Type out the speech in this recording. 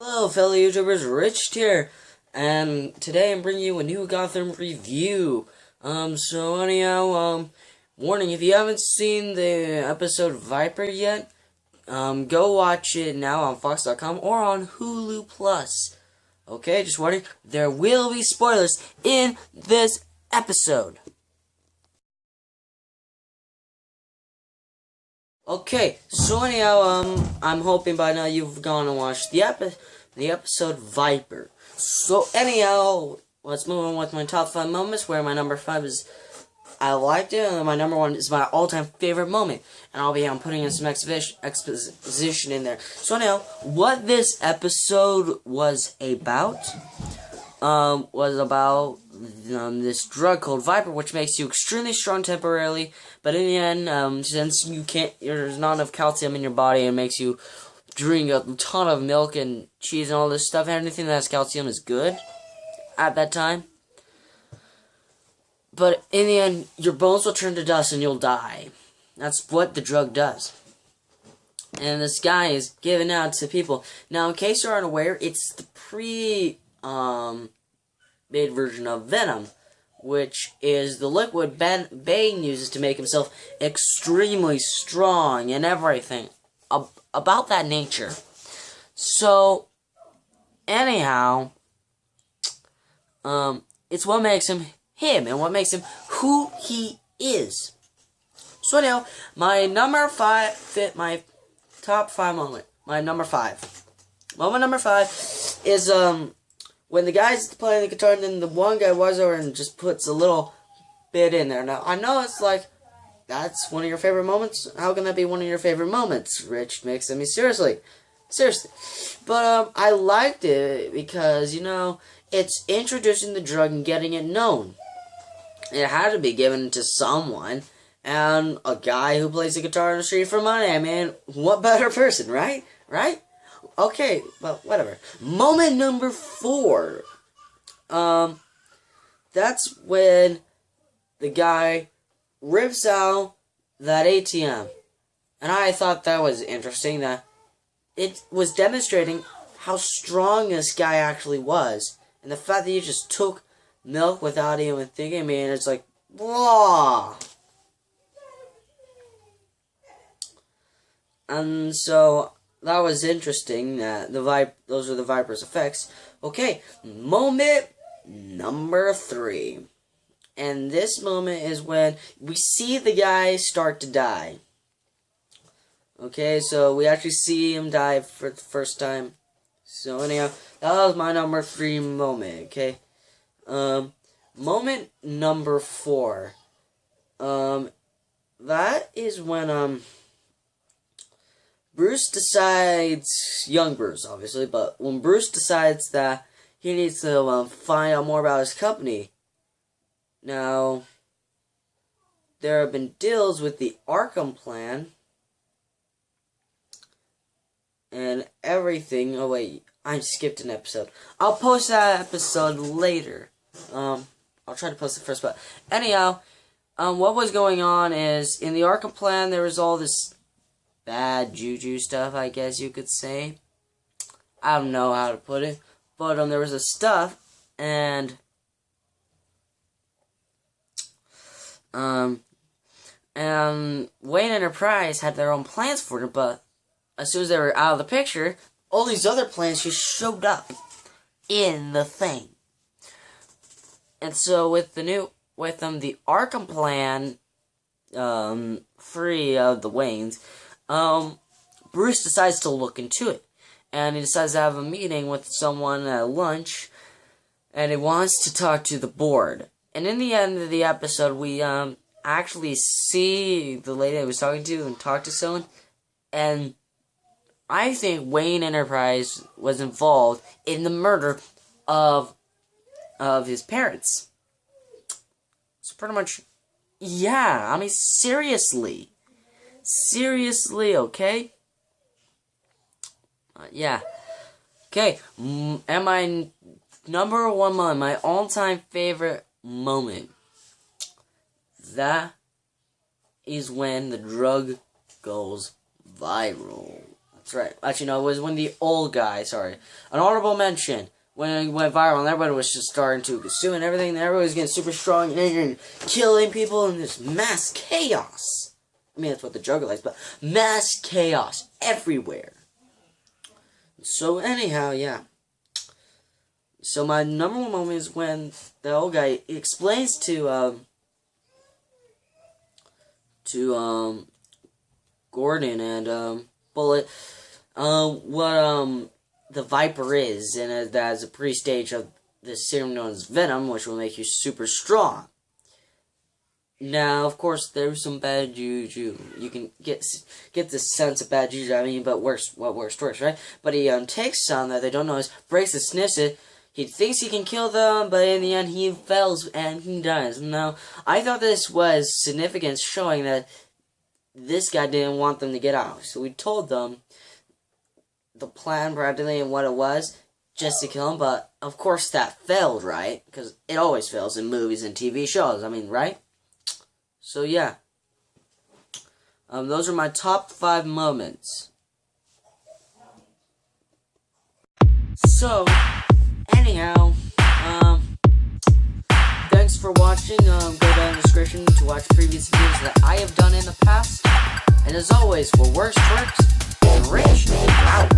Hello, fellow YouTubers, Rich here, and today I'm bringing you a new Gotham review. Warning, if you haven't seen the episode Viper yet, go watch it now on Fox.com or on Hulu Plus. Okay, just warning, there will be spoilers in this episode. Okay, so I'm hoping by now you've gone and watched the episode Viper. So anyhow, let's move on with my top 5 moments, where my number 5 is I liked it, and my number 1 is my all-time favorite moment. And I'll be putting in some exposition in there. So anyhow, what this episode was about, this drug called Viper, which makes you extremely strong temporarily, but in the end, since there's not enough calcium in your body, it makes you drink a ton of milk and cheese and all this stuff. Anything that has calcium is good at that time. But in the end, your bones will turn to dust and you'll die. That's what the drug does. And this guy is given out to people. Now, in case you aren't aware, it's the made version of Venom, which is the liquid Bane uses to make himself extremely strong and everything about that nature. So, anyhow, it's what makes him him and what makes him who he is. So anyhow, my top 5 moment. My number 5. Moment number 5 is when the guy's playing the guitar and then the one guy walks over and just puts a little bit in there. Now, I know it's like, that's one of your favorite moments? How can that be one of your favorite moments, Rich? Makes me seriously. But, I liked it because, it's introducing the drug and getting it known. It had to be given to someone, and a guy who plays the guitar in the street for money. I mean, what better person, right? Right? Okay, but whatever. Moment number 4. That's when the guy rips out that ATM. And I thought that was interesting, that it was demonstrating how strong this guy actually was. And the fact that he just took milk without even thinking. I mean, it's like, blah. And so that was interesting. That those are the Viper's effects. Okay, moment number 3, and this moment is when we see the guy start to die. Okay, so we actually see him die for the first time. So anyhow, that was my number 3 moment. Okay. Moment number 4. That is when, Bruce decides, young Bruce, obviously, but when Bruce decides that he needs to, find out more about his company. Now, there have been deals with the Arkham plan, and everything. Oh, wait, I skipped an episode. I'll post that episode later. I'll try to post it first, but anyhow, what was going on is, in the Arkham plan, there was all this bad juju stuff, I guess you could say. I don't know how to put it, but, there was this stuff, and, Wayne Enterprise had their own plans for it, but as soon as they were out of the picture, all these other plans just showed up in the thing. And so with the Arkham plan, free of the Waynes, Bruce decides to look into it. And he decides to have a meeting with someone at lunch, and he wants to talk to the board. And in the end of the episode, we, actually see the lady I was talking to and talk to someone, and I think Wayne Enterprise was involved in the murder of his parents. So pretty much, yeah, I mean, seriously, okay? Yeah. Okay, and my number 1 moment, my all-time favorite moment, that is when the drug goes viral. That's right. Actually, no, it was when the old guy, sorry. An honorable mention. When it went viral and everybody was just starting to consume and everything, and everybody was getting super strong and angry and killing people and this mass chaos. I mean, that's what the Joker likes, but mass chaos everywhere. So anyhow, yeah. So my number one moment is when the old guy explains to Gordon and Bullet what the Viper is, and that is a pre-stage of the serum known as Venom, which will make you super strong. Now, of course, there's some bad juju. You can get the sense of bad juju. I mean, but worse, right? But he takes some that they don't know is, breaks it, sniffs it. He thinks he can kill them, but in the end, he fails and he dies. Now, I thought this was significant, showing that this guy didn't want them to get out. So we told them the plan practically and what it was, just to kill him. But of course, that failed, right? Because it always fails in movies and TV shows. I mean, right? So yeah, those are my top 5 moments. So, anyhow, thanks for watching. Go down in the description to watch previous videos that I have done in the past. And as always, for worst works, Rich out.